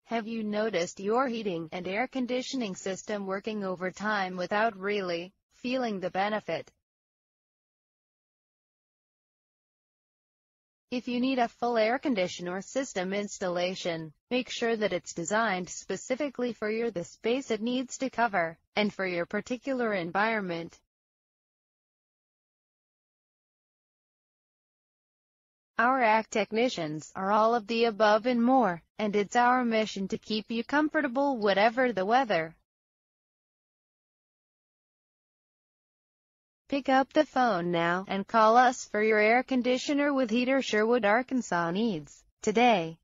Have you noticed your heating and air conditioning system working overtime without really feeling the benefit? If you need a full air conditioner system installation, make sure that it's designed specifically for the space it needs to cover, and for your particular environment. Our ACT technicians are all of the above and more, and it's our mission to keep you comfortable whatever the weather. Pick up the phone now and call us for your air conditioner with heater Sherwood, Arkansas needs today.